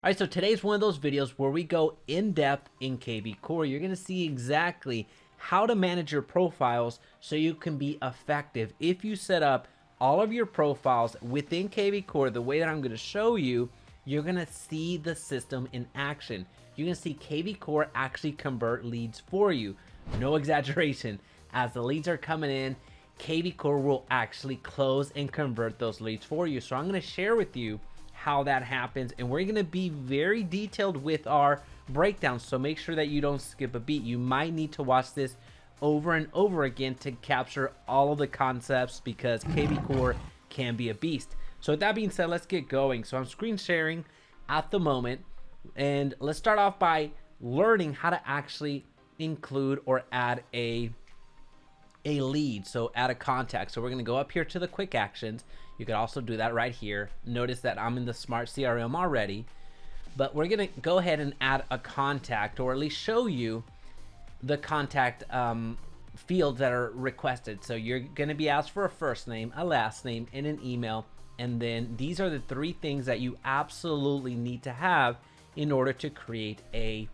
All right, so today's one of those videos where we go in depth in kvCORE. You're going to see exactly how to manage your profiles so you can be effective. If you set up all of your profiles within kvCORE the way that I'm going to show you, you're going to see the system in action. You're going to see kvCORE actually convert leads for you. No exaggeration. As the leads are coming in, kvCORE will actually close and convert those leads for you. So I'm going to share with you how that happens, and we're going to be very detailed with our breakdown, so make sure that you don't skip a beat. You might need to watch this over and over again to capture all of the concepts, because kvCORE can be a beast. So with that being said, let's get going. So I'm screen sharing at the moment, and let's start off by learning how to actually include or add a lead, so add a contact. So we're going to go up here to the quick actions. You could also do that right here. Notice that I'm in the smart CRM already, but we're going to go ahead and add a contact, or at least show you the contact fields that are requested. So you're going to be asked for a first name, a last name, and an email. And then these are the three things that you absolutely need to have in order to create a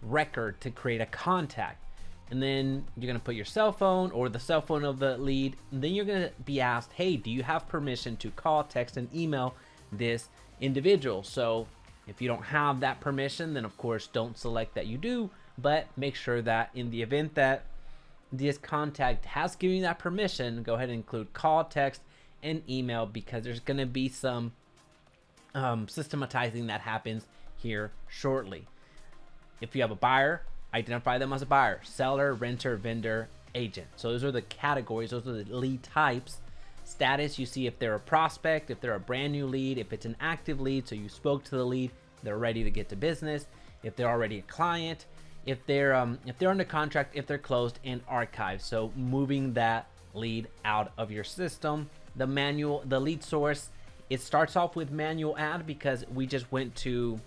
record, to create a contact. And then you're going to put your cell phone or the cell phone of the lead. And then you're going to be asked, hey, do you have permission to call, text, and email this individual? So if you don't have that permission, then of course don't select that you do, but make sure that in the event that this contact has given you that permission, go ahead and include call, text, and email, because there's going to be some systematizing that happens here shortly. If you have a buyer, identify them as a buyer, seller, renter, vendor, agent. So those are the categories, those are the lead types. Status, you see if they're a prospect, if they're a brand new lead, if it's an active lead, so you spoke to the lead, they're ready to get to business, if they're already a client, if they're under contract, if they're closed, and archived. So moving that lead out of your system. The lead source, it starts off with manual add because we just went to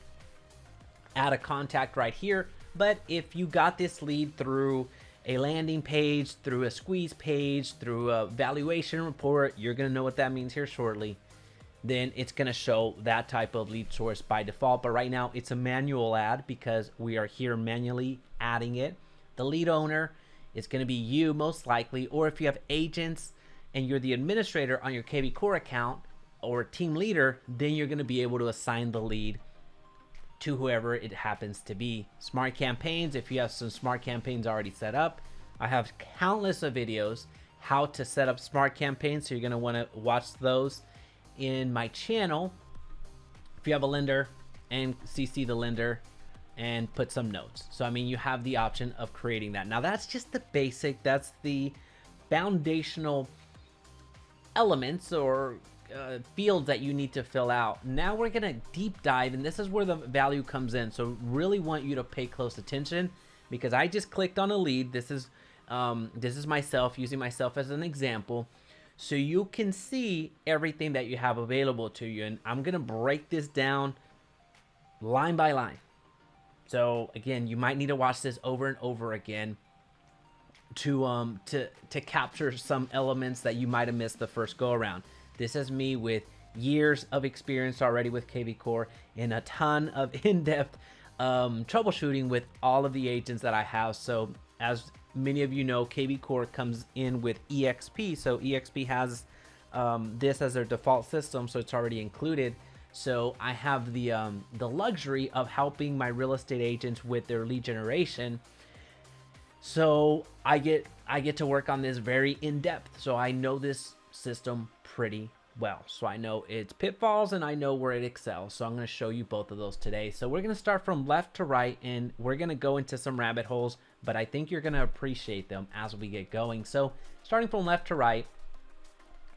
add a contact right here. But if you got this lead through a landing page, through a squeeze page, through a valuation report, you're going to know what that means here shortly, then it's going to show that type of lead source by default. But right now it's a manual add because we are here manually adding it. The lead owner is going to be you most likely, or if you have agents and you're the administrator on your kvCORE account or team leader, then you're going to be able to assign the lead to whoever it happens to be. Smart campaigns, if you have some smart campaigns already set up, I have countless of videos how to set up smart campaigns, so you're going to want to watch those in my channel. If you have a lender, and CC the lender and put some notes. So I mean, you have the option of creating that. Now that's just the basic, that's the foundational elements or fields that you need to fill out. Now we're gonna deep dive, and this is where the value comes in. So really want you to pay close attention, because I just clicked on a lead. This is myself, using myself as an example, so you can see everything that you have available to you. And I'm gonna break this down line by line. So again, you might need to watch this over and over again to capture some elements that you might have missed the first go around. This is me with years of experience already with kvCORE and a ton of in-depth troubleshooting with all of the agents that I have. So as many of you know, kvCORE comes in with EXP. So EXP has this as their default system, so it's already included. So I have the luxury of helping my real estate agents with their lead generation. So I get to work on this very in-depth. So I know this system pretty well. So I know its pitfalls and I know where it excels. So I'm going to show you both of those today. So we're going to start from left to right, and we're going to go into some rabbit holes, but I think you're going to appreciate them as we get going. So starting from left to right,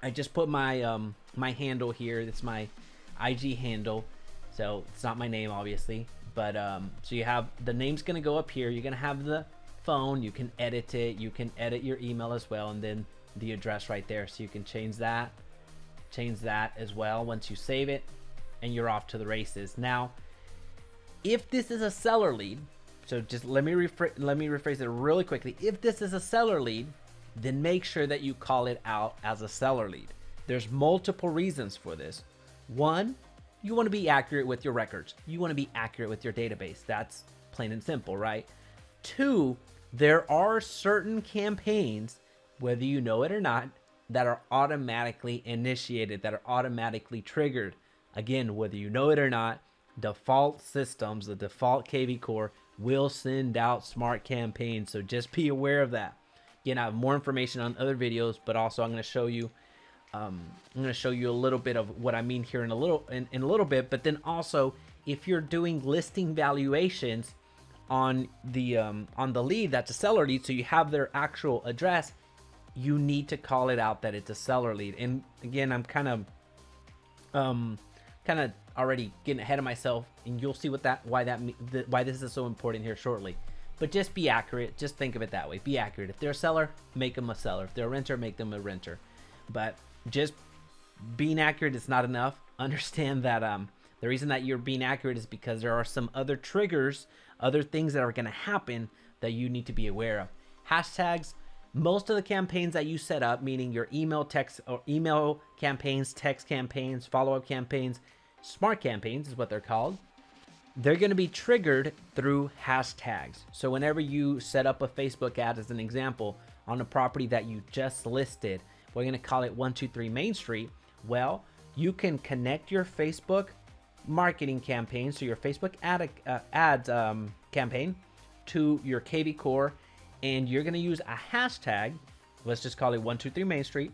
I just put my my handle here. It's my IG handle. So it's not my name, obviously, but so you have the name's going to go up here. You're going to have the phone. You can edit it. You can edit your email as well, and then the address right there, so you can change that as well once you save it, and you're off to the races. Now if this is a seller lead, so just let me rephrase it really quickly. If this is a seller lead, then make sure that you call it out as a seller lead. There's multiple reasons for this. One, You want to be accurate with your records. You want to be accurate with your database. That's plain and simple, right? 2, there are certain campaigns, whether you know it or not, that are automatically initiated, that are automatically triggered. Again, whether you know it or not, default systems, the default kvCORE will send out smart campaigns. So just be aware of that. Again, I have more information on other videos, but also I'm going to show you a little bit of what I mean here in a little bit. But then also, if you're doing listing valuations on the lead that's a seller lead, so you have their actual address, you need to call it out that it's a seller lead. And again, I'm kind of already getting ahead of myself, and you'll see why this is so important here shortly. But just be accurate. Just think of it that way. Be accurate. If they're a seller, make them a seller. If they're a renter, make them a renter. But just being accurate is not enough. Understand that the reason that you're being accurate is because there are some other triggers, other things that are going to happen that you need to be aware of. Hashtags. Most of the campaigns that you set up, meaning your email, text, or email campaigns, text campaigns, follow-up campaigns, smart campaigns is what they're called. They're going to be triggered through hashtags. So whenever you set up a Facebook ad, as an example, on a property that you just listed, we're going to call it 123 Main Street. Well, you can connect your Facebook marketing campaign, so your Facebook ads campaign, to your kvCORE, and you're going to use a hashtag. Let's just call it 123 Main Street.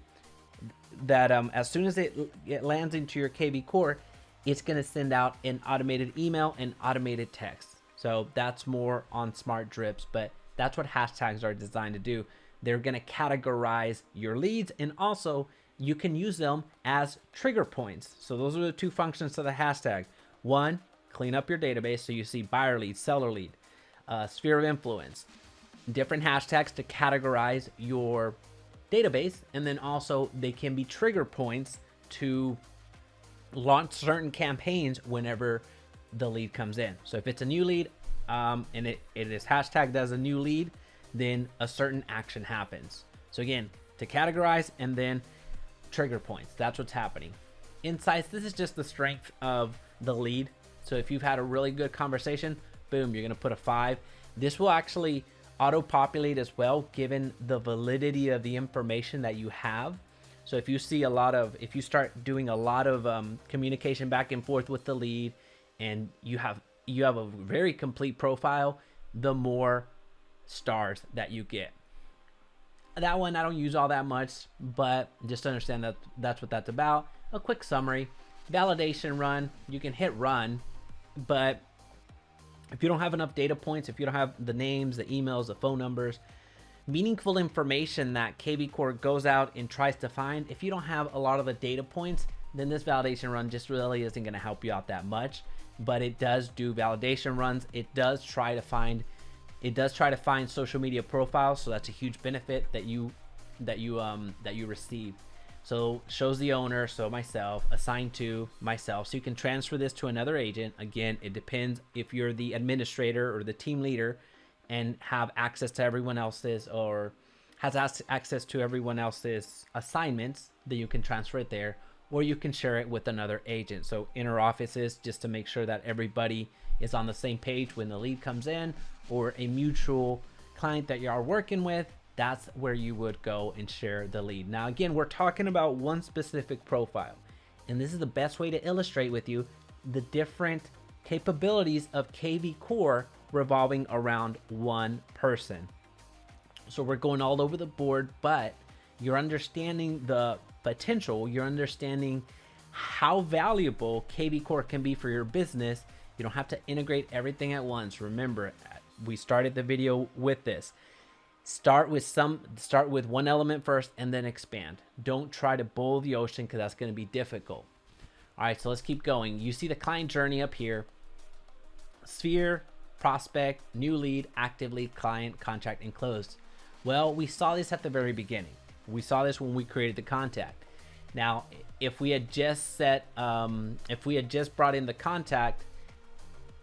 That as soon as it lands into your kvCORE, it's going to send out an automated email and automated text. So that's more on smart drips, but that's what hashtags are designed to do. They're going to categorize your leads, and also you can use them as trigger points. So those are the 2 functions of the hashtag. 1, clean up your database, so you see buyer lead, seller lead, sphere of influence, different hashtags to categorize your database. And then also they can be trigger points to launch certain campaigns whenever the lead comes in. So if it's a new lead and it is hashtagged as a new lead, then a certain action happens. So again, to categorize and then trigger points, that's what's happening. Insights, this is just the strength of the lead. So if you've had a really good conversation, boom, you're going to put a 5. This will actually auto-populate as well, given the validity of the information that you have. So if you start doing a lot of communication back and forth with the lead, and you have a very complete profile, the more stars that you get. That one I don't use all that much, but just understand that that's what that's about. A quick summary. Validation run, you can hit run, but if you don't have enough data points, if you don't have the names, the emails, the phone numbers, meaningful information that kvCORE goes out and tries to find, if you don't have a lot of the data points, then this validation run just really isn't going to help you out that much. But it does do validation runs. It does try to find social media profiles, so that's a huge benefit that you receive. So shows the owner, so myself, assigned to myself. So you can transfer this to another agent. Again, it depends if you're the administrator or the team leader and have access to everyone else's, or has access to everyone else's assignments, then you can transfer it there, or you can share it with another agent. So inner offices, just to make sure that everybody is on the same page when the lead comes in, or a mutual client that you are working with, that's where you would go and share the lead. Now, again, we're talking about one specific profile, and this is the best way to illustrate with you the different capabilities of kvCORE revolving around one person. So we're going all over the board, but you're understanding the potential, you're understanding how valuable kvCORE can be for your business. You don't have to integrate everything at once. Remember, we started the video with this. Start with one element first and then expand. Don't try to boil the ocean, because that's going to be difficult. All right, so let's keep going. You see the client journey up here. Sphere, prospect, new lead, active lead, client, contract, and closed. Well, we saw this at the very beginning. We saw this when we created the contact. Now, if we had just brought in the contact,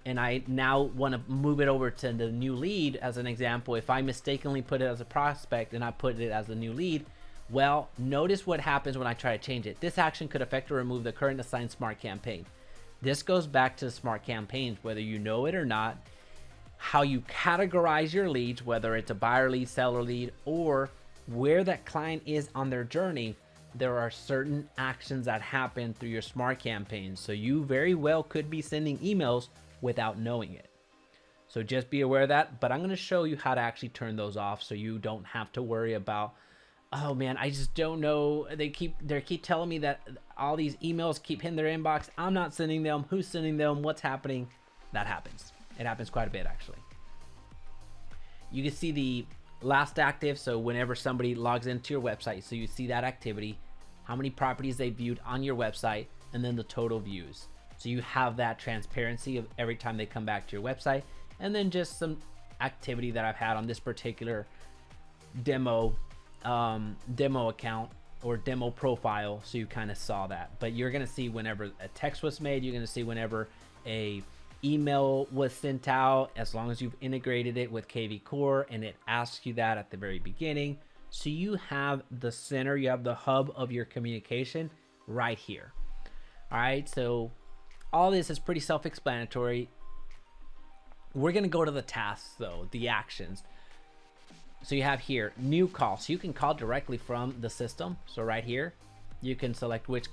and I now want to move it over to the new lead as an example, if I mistakenly put it as a prospect and I put it as a new lead, well, notice what happens when I try to change it. This action could affect or remove the current assigned smart campaign. This goes back to smart campaigns, whether you know it or not, how you categorize your leads, whether it's a buyer lead, seller lead, or where that client is on their journey. There are certain actions that happen through your smart campaigns. So you very well could be sending emails without knowing it. So just be aware of that. But I'm going to show you how to actually turn those off so you don't have to worry about, oh man, I just don't know. They keep telling me that all these emails keep hitting their inbox. I'm not sending them. Who's sending them? What's happening? That happens. It happens quite a bit, actually. You can see the last active. So whenever somebody logs into your website, so you see that activity, how many properties they viewed on your website, and then the total views. So you have that transparency of every time they come back to your website, and then just some activity that I've had on this particular demo account or demo profile. So you kind of saw that, but you're going to see whenever a text was made, you're going to see whenever a email was sent out, as long as you've integrated it with kvCORE, and it asks you that at the very beginning. So you have the center, you have the hub of your communication right here. All right, so all this is pretty self-explanatory. We're going to go to the tasks though, the actions. So you have here new call, so you can call directly from the system. So right here you can select which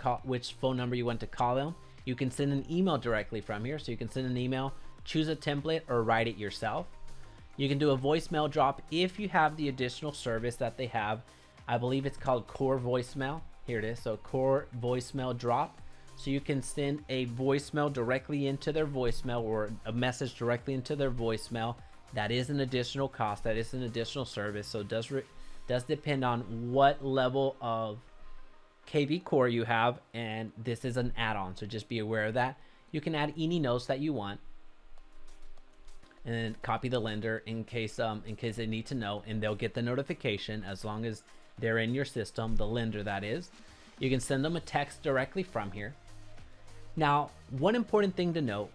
phone number you want to call them. You can send an email directly from here, so you can send an email, choose a template, or write it yourself. You can do a voicemail drop if you have the additional service that they have. I believe it's called Core Voicemail. Here it is. So Core Voicemail Drop. So you can send a voicemail directly into their voicemail, or a message directly into their voicemail. That is an additional cost. That is an additional service. So it does depend on what level of kvCORE you have, and this is an add-on. So just be aware of that. You can add any notes that you want, and then copy the lender in case they need to know, and they'll get the notification as long as they're in your system, the lender that is. You can send them a text directly from here. Now, one important thing to note,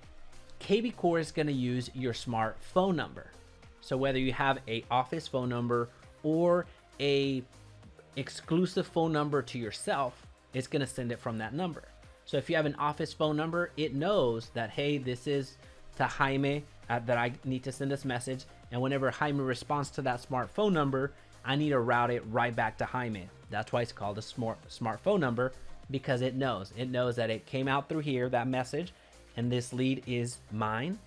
kvCORE is going to use your smart phone number. So whether you have a office phone number or a exclusive phone number to yourself, it's going to send it from that number. So if you have an office phone number, it knows that, hey, this is to Jaime, that I need to send this message, and whenever Jaime responds to that smart phone number, I need to route it right back to Jaime. That's why it's called a smart phone number, because it knows that it came out through here, that message, and this lead is mine.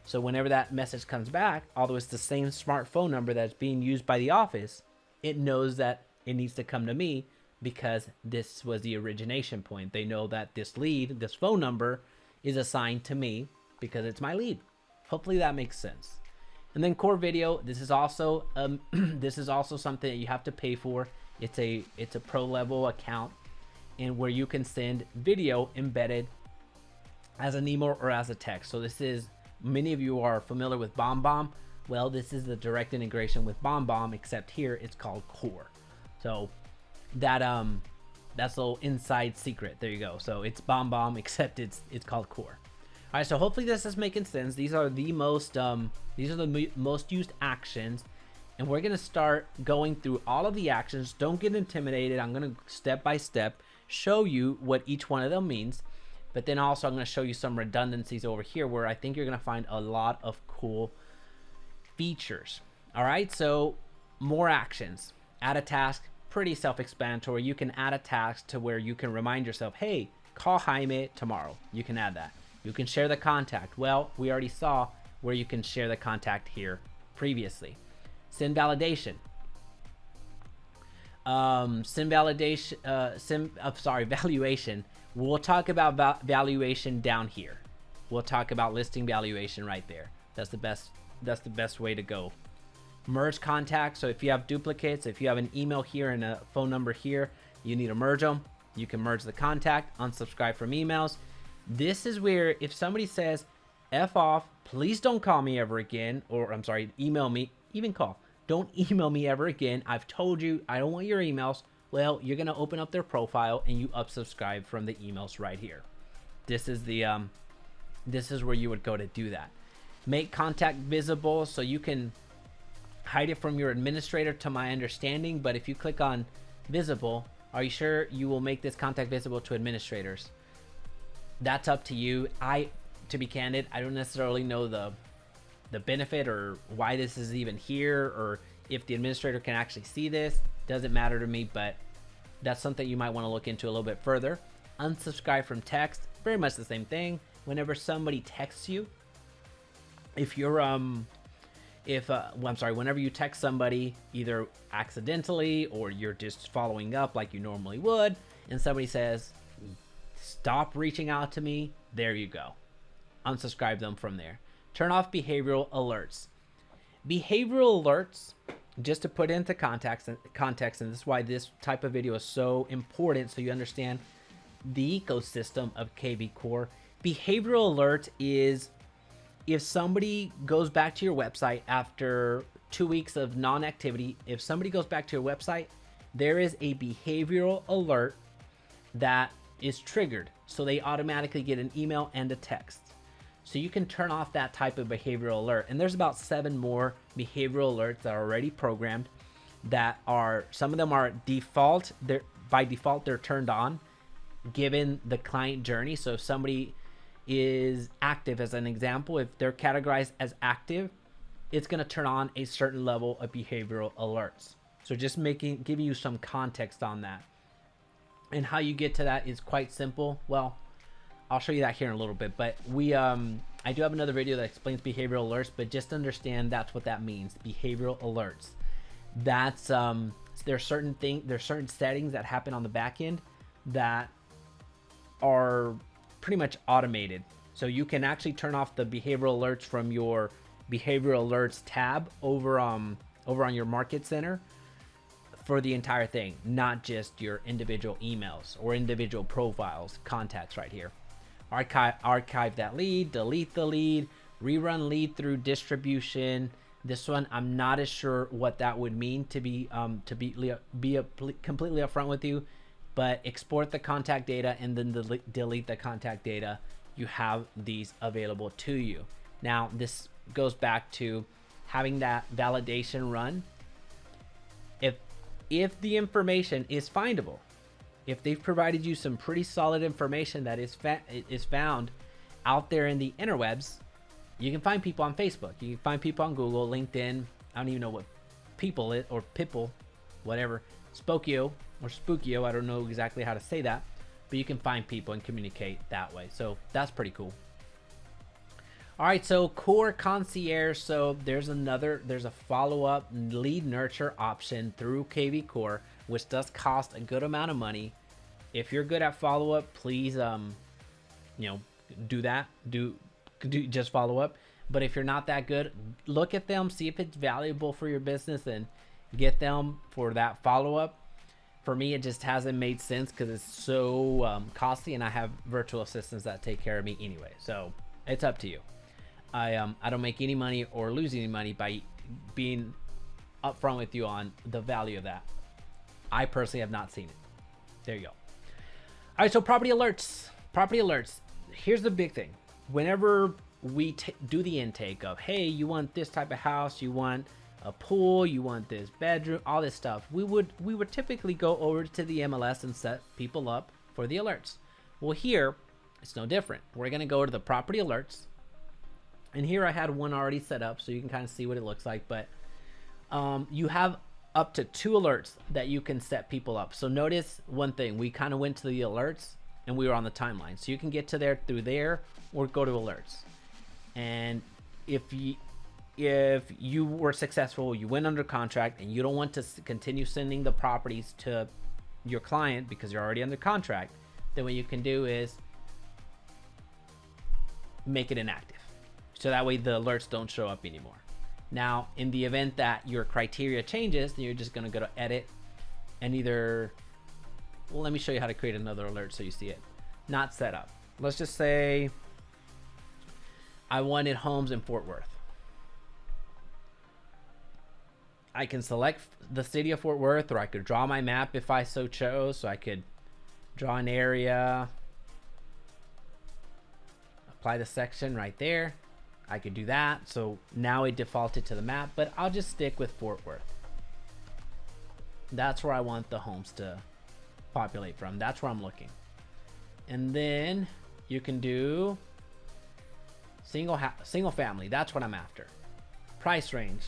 So whenever that message comes back, although it's the same smart phone number that's being used by the office, it knows that it needs to come to me because this was the origination point. They know that this lead, this phone number, is assigned to me because it's my lead. Hopefully that makes sense. And then Core Video, this is also something that you have to pay for. It's a pro level account, and where you can send video embedded as an email or as a text. So this is, many of you are familiar with BombBomb. Well, this is the direct integration with BombBomb, except here it's called Core. So that's a little inside secret. There you go. So it's BombBomb, except it's called Core. All right, so hopefully this is making sense. These are the most used actions, and we're gonna start going through all of the actions. Don't get intimidated. I'm gonna step by step show you what each one of them means, but then also I'm gonna show you some redundancies over here where I think you're gonna find a lot of cool features. All right, so more actions. Add a task, pretty self-explanatory. You can add a task to where you can remind yourself, hey, call Jaime tomorrow. You can add that. You can share the contact. Well, we already saw where you can share the contact here previously. Send validation. Valuation. We'll talk about valuation down here. We'll talk about listing valuation right there. That's the best way to go. Merge contacts. So if you have duplicates, if you have an email here and a phone number here, you need to merge them. You can merge the contact, unsubscribe from emails. This is where if somebody says, F off, please don't call me ever again, or I'm sorry, email me, even call. Don't email me ever again. I've told you I don't want your emails. Well, you're going to open up their profile and you unsubscribe from the emails right here. This is where you would go to do that. Make contact visible, so you can hide it from your administrator, to my understanding, but if you click on visible, are you sure you will make this contact visible to administrators? That's up to you. To be candid, I don't necessarily know the benefit or why this is even here, or if the administrator can actually see this. Doesn't matter to me, but that's something you might want to look into a little bit further. Unsubscribe from text, very much the same thing. Whenever somebody texts you, whenever you text somebody, either accidentally or you're just following up like you normally would, and somebody says, stop reaching out to me, there you go. Unsubscribe them from there. Turn off behavioral alerts. Behavioral alerts, just to put into context, and this is why this type of video is so important, so you understand the ecosystem of kvCORE. Behavioral alert is if somebody goes back to your website after 2 weeks of non-activity. If somebody goes back to your website, there is a behavioral alert that is triggered, so they automatically get an email and a text. So you can turn off that type of behavioral alert. And there's about 7 more behavioral alerts that are already programmed, that are, some of them are default. By default, they're turned on given the client journey. So if somebody is active, as an example, if they're categorized as active, it's going to turn on a certain level of behavioral alerts. So just giving you some context on that. And how you get to that is quite simple. Well, I'll show you that here in a little bit, but I do have another video that explains behavioral alerts, but just understand that's what that means. Behavioral alerts. That's there's certain settings that happen on the back end that are pretty much automated. So you can actually turn off the behavioral alerts from your behavioral alerts tab over on your market center for the entire thing, not just your individual emails or individual profiles, contacts right here. Archive that lead, delete the lead, rerun lead through distribution. This one, I'm not as sure what that would mean, to be completely upfront with you, but export the contact data and then delete the contact data. You have these available to you. Now, this goes back to having that validation run. If the information is findable, if they've provided you some pretty solid information that is found out there in the interwebs, you can find people on Facebook, you can find people on Google, LinkedIn. I don't even know what people it, or Pipple, whatever, Spokio or Spookio. I don't know exactly how to say that, but you can find people and communicate that way. So that's pretty cool. All right, so Core Concierge. So there's a follow-up lead nurture option through kvCORE, which does cost a good amount of money. If you're good at follow-up, please, do that. Do just follow up. But if you're not that good, look at them, see if it's valuable for your business, and get them for that follow-up. For me, it just hasn't made sense because it's so costly, and I have virtual assistants that take care of me anyway. So it's up to you. I don't make any money or lose any money by being upfront with you on the value of that. I personally have not seen it. There you go. All right, so property alerts. Here's the big thing. Whenever we do the intake of, hey, you want this type of house, you want a pool, you want this bedroom, all this stuff, we would typically go over to the MLS and set people up for the alerts. Well, here it's no different. We're going to go to the property alerts. And here I had one already set up, so you can kind of see what it looks like. But you have up to 2 alerts that you can set people up. So notice one thing. We kind of went to the alerts, and we were on the timeline. So you can get to there through there or go to alerts. And if you were successful, you went under contract, and you don't want to continue sending the properties to your client because you're already under contract, then what you can do is make it inactive. So that way the alerts don't show up anymore. Now, in the event that your criteria changes, then you're just going to go to edit and either, well, let me show you how to create another alert so you see it. Not set up. Let's just say I wanted homes in Fort Worth. I can select the city of Fort Worth, or I could draw my map if I so chose. So I could draw an area, apply the section right there. I could do that. So now it defaulted to the map, but I'll just stick with Fort Worth. That's where I want the homes to populate from. That's where I'm looking. And then You can do single family. That's what I'm after. Price range,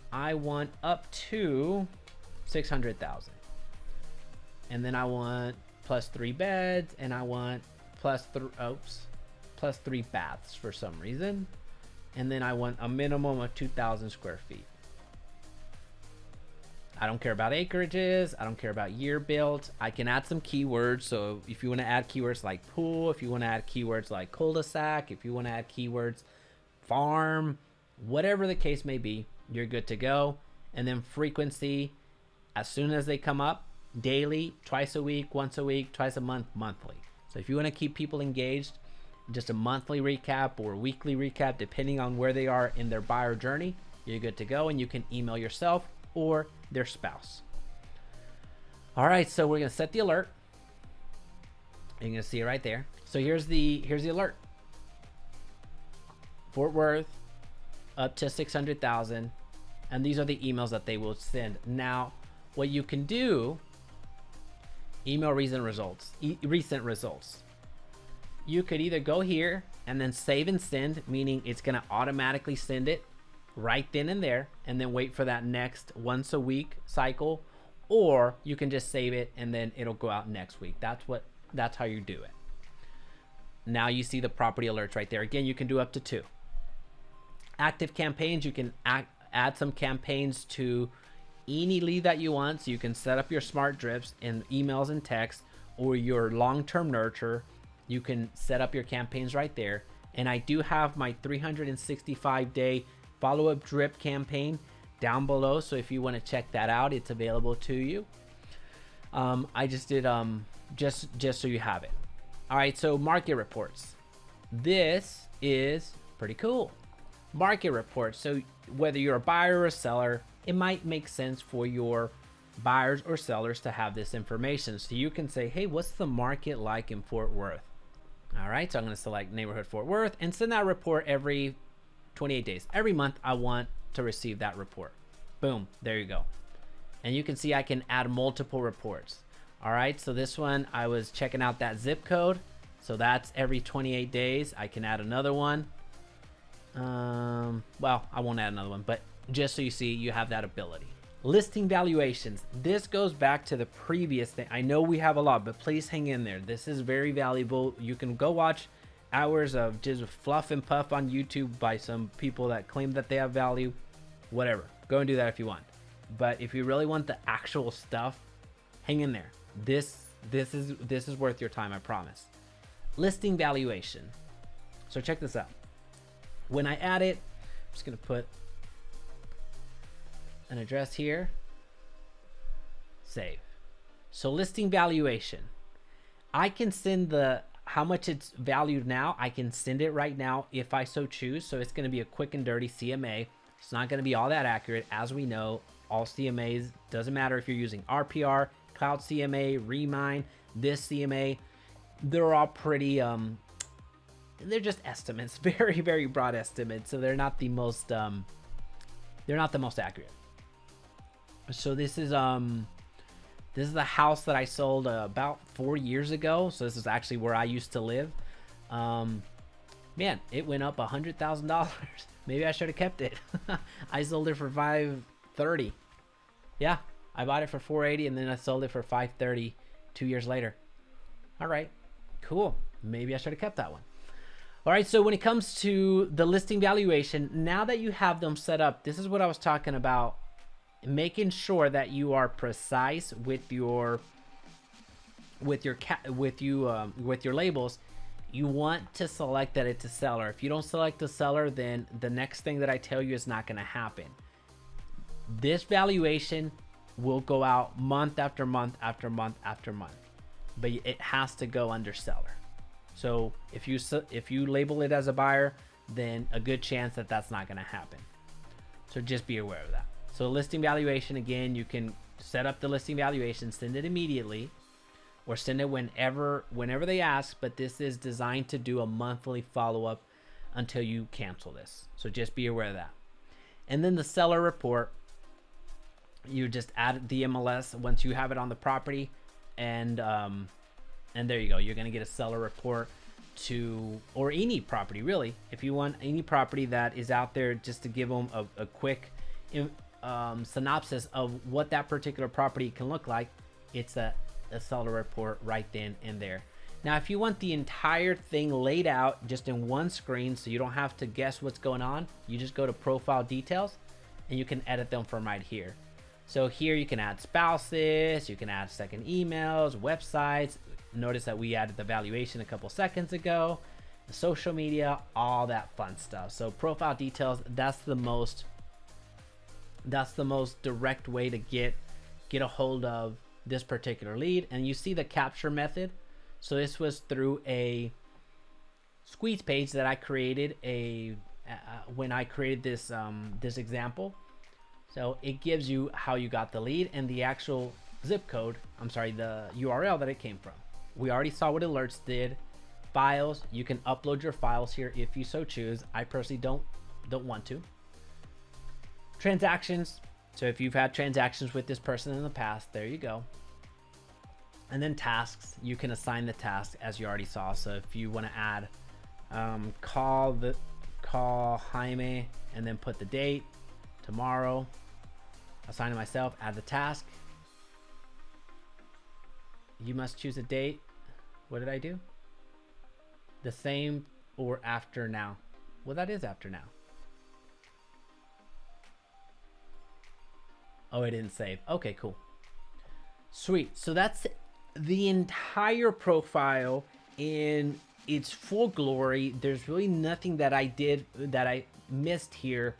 I want up to 600,000, and then I want plus 3 beds, and I want plus 3 baths for some reason, and then I want a minimum of 2,000 square feet. I don't care about acreages. I don't care about year built. I can add some keywords. So if you want to add keywords like pool, if you want to add keywords like cul-de-sac, if you want to add keywords farm, whatever the case may be, you're good to go. And then frequency, as soon as they come up, daily, twice a week, once a week, twice a month, monthly. So if you want to keep people engaged, just a monthly recap or weekly recap, depending on where they are in their buyer journey, you're good to go. And you can email yourself or their spouse. All right, so we're gonna set the alert. You're gonna see it right there. So here's the alert. Fort Worth, up to 600,000, and these are the emails that they will send. Now, what you can do, email recent results. You could either go here and then save and send, meaning it's gonna automatically send it right then and there, and then wait for that next once a week cycle, or you can just save it and then it'll go out next week. That's how you do it. Now you see the property alerts right there. Again, you can do up to 2 active campaigns. You can add some campaigns to any lead that you want, so you can set up your smart drips in emails and text, or your long-term nurture. You can set up your campaigns right there. And I do have my 365-day follow-up drip campaign down below, so if you want to check that out, it's available to you. I just did just so you have it. All right, so market reports. This is pretty cool. Market reports. So whether you're a buyer or a seller, it might make sense for your buyers or sellers to have this information, so you can say, hey, what's the market like in Fort Worth? All right, so I'm going to select neighborhood Fort Worth and send that report every 28 days. Every month I want to receive that report. Boom, there you go. And you can see I can add multiple reports. All right, so this one, I was checking out that zip code, so that's every 28 days. I can add another one. Well, I won't add another one, but just so you see, you have that ability. Listing valuations. This goes back to the previous thing. I know we have a lot, but please hang in there. This is very valuable. You can go watch hours of just fluff and puff on YouTube by some people that claim that they have value. Whatever, go and do that if you want. But if you really want the actual stuff, hang in there. This is worth your time, I promise. Listing valuation. So check this out. When I add it, I'm just gonna put an address here. Save. So listing valuation. I can send how much it's valued now. I can send it right now if I so choose. So it's going to be a quick and dirty CMA. It's not going to be all that accurate. As we know, all CMAs, doesn't matter if you're using RPR, Cloud CMA, Remine, this CMA, they're all pretty, they're just estimates, very, very broad estimates. So they're not the most accurate. So this is the house that I sold about 4 years ago. So this is actually where I used to live. Man, it went up $100,000. Maybe I should have kept it. I sold it for $530. Yeah, I bought it for $480 and then I sold it for $530 2 years later. All right, cool. Maybe I should have kept that one. All right, so when it comes to the listing valuation, now that you have them set up, this is what I was talking about. Making sure that you are precise with your labels. You want to select that it's a seller. If you don't select a seller, then the next thing that I tell you is not going to happen. This valuation will go out month after month after month after month, but it has to go under seller. So if you label it as a buyer, then a good chance that that's not going to happen. So just be aware of that. So listing valuation, again, you can set up the listing valuation, send it immediately, or send it whenever they ask, but this is designed to do a monthly follow-up until you cancel this. So just be aware of that. And then the seller report, you just add the MLS once you have it on the property, and there you go. You're gonna get a seller report to, or any property really, if you want any property that is out there, just to give them a quick synopsis of what that particular property can look like, it's a seller report right then and there. Now, if you want the entire thing laid out just in one screen, so you don't have to guess what's going on, you just go to profile details and you can edit them from right here. So here you can add spouses, you can add second emails, websites. Notice that we added the valuation a couple seconds ago, the social media, all that fun stuff. So profile details, that's the most direct way to get a hold of this particular lead. And you see the capture method. So this was through a squeeze page that I created when I created this this example. So it gives you how you got the lead and the actual zip code, the URL that it came from. We already saw what alerts did. Files, you can upload your files here if you so choose. I personally don't want to. Transactions, so if you've had transactions with this person in the past, there you go. And then tasks, you can assign the task as you already saw. So if you want to add call Jaime and then put the date, tomorrow, assign it myself, add the task. You must choose a date. What did I do? The same or after now. Well, that is after now. Oh, it didn't save. Okay, cool. Sweet. So that's the entire profile in its full glory. There's really nothing that I missed here.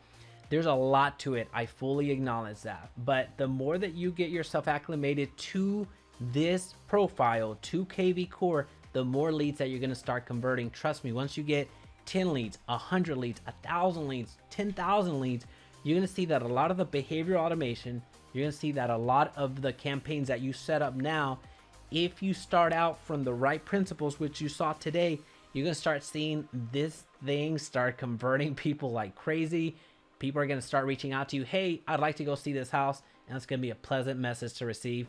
There's a lot to it. I fully acknowledge that. But the more that you get yourself acclimated to this profile, to kvCORE, the more leads that you're going to start converting. Trust me, once you get 10 leads, 100 leads, 1,000 leads, 10,000 leads, you're going to see that a lot of the behavioral automation, you're going to see that a lot of the campaigns that you set up now, if you start out from the right principles, which you saw today, you're going to start seeing this thing start converting people like crazy. People are going to start reaching out to you. Hey, I'd like to go see this house. And it's going to be a pleasant message to receive.